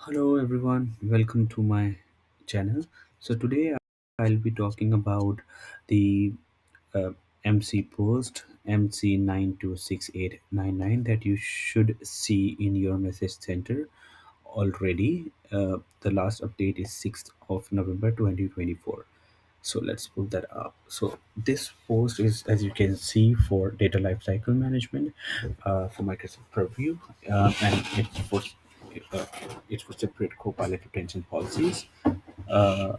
Hello everyone, welcome to my channel. So today I'll be talking about the uh, MC post MC926899 that you should see in your message center already. The last update is 6th of November 2024. So let's pull that up. So this post is, as you can see, for data lifecycle management for Microsoft Purview, and uh, it's for separate Copilot retention policies. Uh,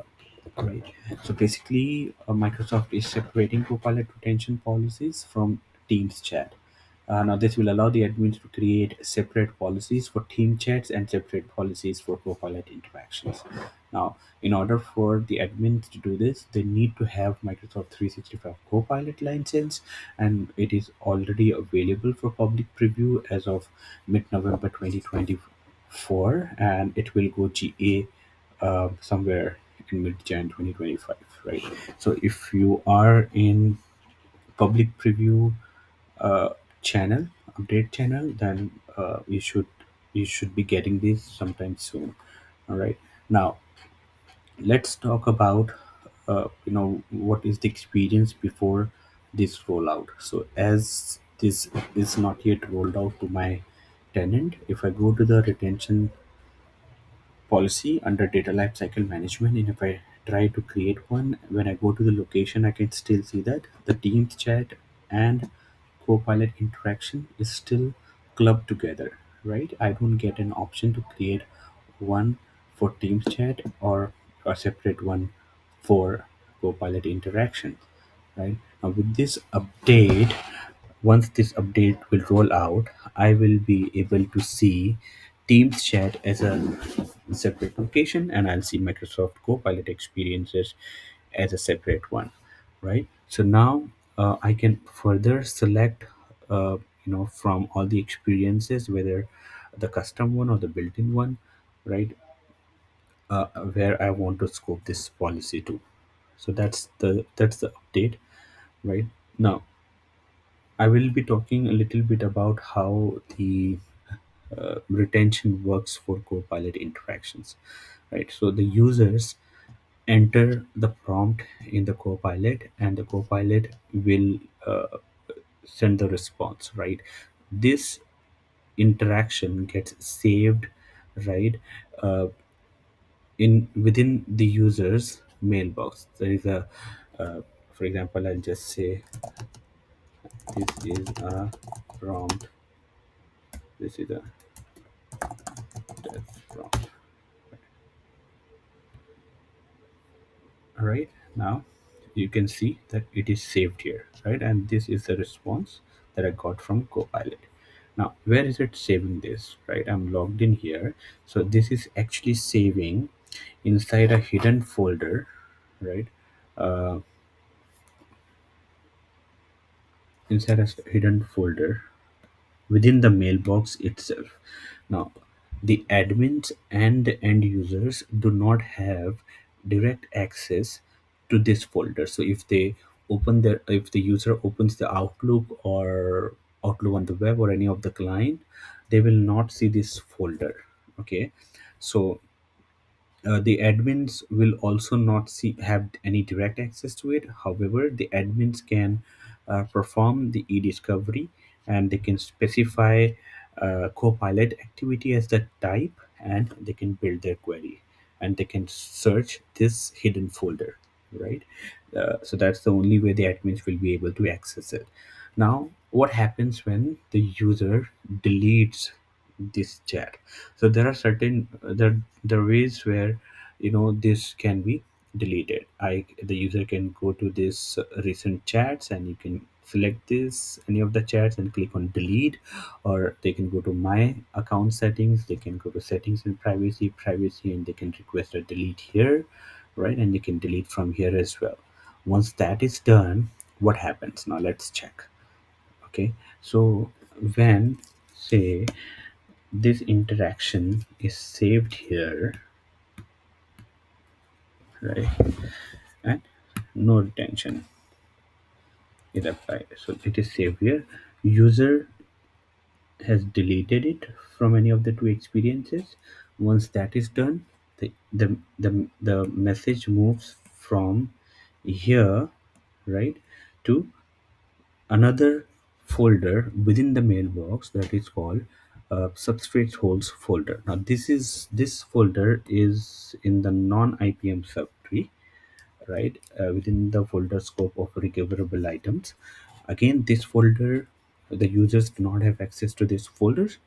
right. So basically, Microsoft is separating Copilot retention policies from Teams chat. Now, this will allow the admins to create separate policies for team chats and separate policies for Copilot interactions. Now, in order for the admins to do this, they need to have Microsoft 365 Copilot license, and it is already available for public preview as of mid-November 2024, and it will go GA somewhere in mid-Jan 2025, right? So if you are in public preview uh, channel update channel, then you should be getting this sometime soon. All right, now let's talk about what is the experience before this rollout. So as this is not yet rolled out to my tenant, if I go to the retention policy under data lifecycle management, and if I try to create one, when I go to the location, I can still see that the Teams chat and Copilot interaction is still clubbed together, right? I don't get an option to create one for Teams chat or a separate one for Copilot interaction, right? Now with this update, once this update will roll out, I will be able to see Teams chat as a separate location, and I'll see Microsoft Copilot experiences as a separate one, right? So now I can further select, from all the experiences, whether the custom one or the built-in one, right? Where I want to scope this policy to. So that's the update, right? Now I will be talking a little bit about how the retention works for Copilot interactions, right? So the users enter the prompt in the Copilot, and the Copilot will send the response, right? This interaction gets saved, right? Uh, in within the user's mailbox. There is a, for example, I'll just say this is a prompt. This is a test prompt. All right, now you can see that it is saved here, right? And this is the response that I got from Copilot. Now where is it saving this, right? I'm logged in here, so this is actually saving inside a hidden folder, right? uh, Inside a hidden folder within the mailbox itself. Now, the admins and the end users do not have direct access to this folder. So if the user opens the Outlook or Outlook on the web or any of the client, they will not see this folder. Okay, so the admins will also not have any direct access to it. However, the admins can perform the e-discovery, and they can specify Copilot activity as the type, and they can build their query, and they can search this hidden folder, right? So that's the only way the admins will be able to access it. Now what happens when the user deletes this chat? So there are certain there are ways where this can be deleted. The user can go to this recent chats, and you can select this any of the chats and click on delete, or they can go to my account settings, they can go to settings and privacy, and they can request a delete here, right? And you can delete from here as well. Once that is done, what happens? Now let's check. Okay, so when, say, this interaction is saved here, right, and no retention is applied, so it is saved here. User has deleted it from any of the two experiences, Once that is done, the message moves from here, right, to another folder within the mailbox that is called substrate holes folder. Now this folder is in the non-IPM subtree, right, within the folder scope of recoverable items. Again, this folder, the users do not have access to this folders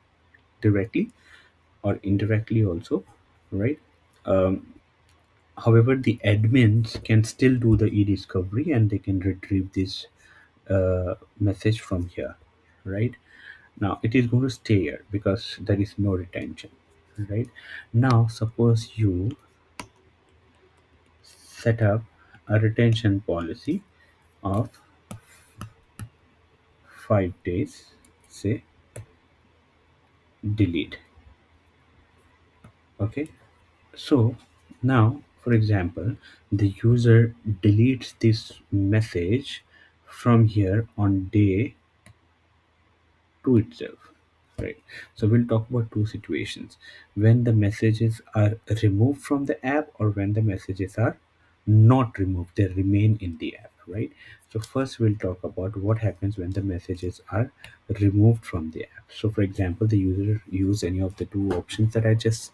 directly or indirectly also, right? However, the admins can still do the e-discovery and they can retrieve this message from here, right? Now it is going to stay here because there is no retention, right? Now suppose you set up a retention policy of 5 days, say delete. Okay, so now for example, the user deletes this message from here on day to itself, right? So we'll talk about two situations: when the messages are removed from the app or when the messages are not removed, they remain in the app, right? So first we'll talk about what happens when the messages are removed from the app. So for example, the user use any of the two options that I just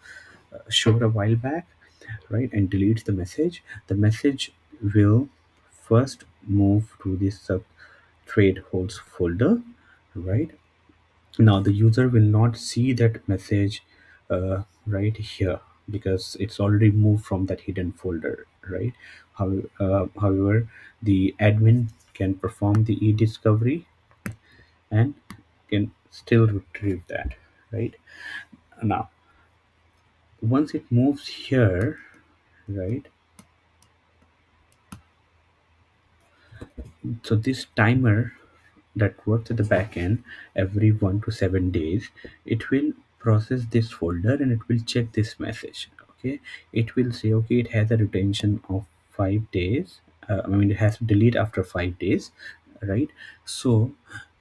showed a while back, right, and deletes the message will first move to this sub trade holds folder, right? Now the user will not see that message right here because it's already moved from that hidden folder, right? However, the admin can perform the e-discovery and can still retrieve that, right? Now once it moves here, right, so this timer that works at the back end every 1 to 7 days, it will process this folder and it will check this message. Okay, it will say okay, it has a retention of 5 days. I mean, it has to delete after 5 days, right? So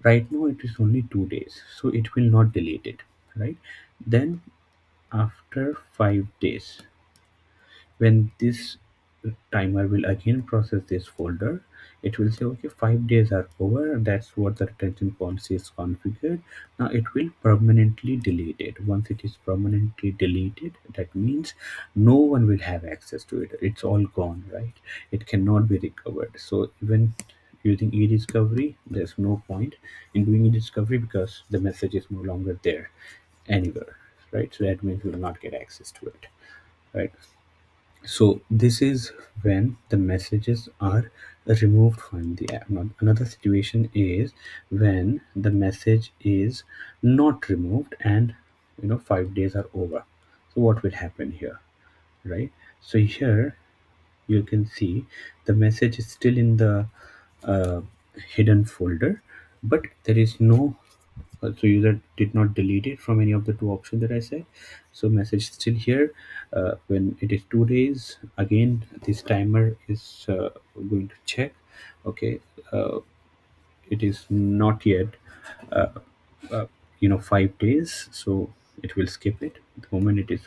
right now it is only 2 days, so it will not delete it, right? Then after 5 days, when this timer will again process this folder, it will say okay, 5 days are over, and that's what the retention policy is configured. Now it will permanently delete it. Once it is permanently deleted, that means no one will have access to it. It's all gone, right? It cannot be recovered. So even using e-discovery, there's no point in doing e-discovery because the message is no longer there anywhere, right? So that means we will not get access to it, right? So this is when the messages are removed from the app. Now, another situation is when the message is not removed and 5 days are over. So what will happen here, right? So here you can see the message is still in the uh, hidden folder, but there is no so user did not delete it from any of the two options that I said. So message is still here. When it is 2 days, again this timer is going to check. Okay, uh, it is not yet uh, 5 days, so it will skip it. The moment it is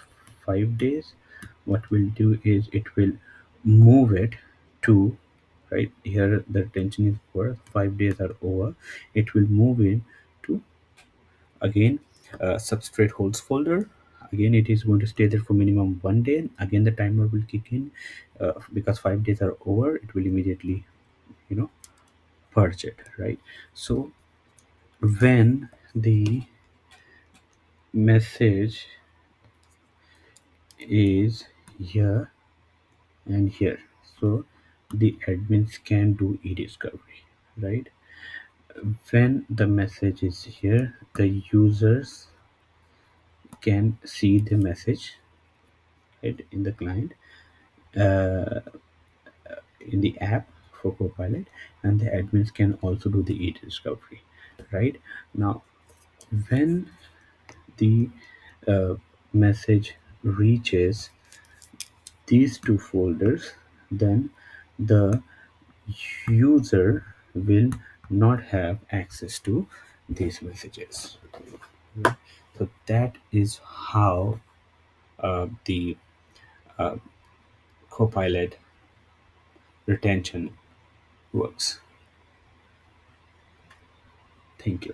5 days, what we'll do is it will move it to right here. The retention is for 5 days are over. It will move in to again substrate holds folder. Again it is going to stay there for minimum 1 day. Again the timer will kick in because 5 days are over. It will immediately you know purge it, right? So when the message is here and here, so the admins can do e-discovery, right? When the message is here, the users can see the message right in the client, uh, in the app for Copilot, and the admins can also do the e-discovery, right? Now when the uh, message reaches these two folders, then the user will not have access to these messages. So that is how the Copilot retention works. Thank you.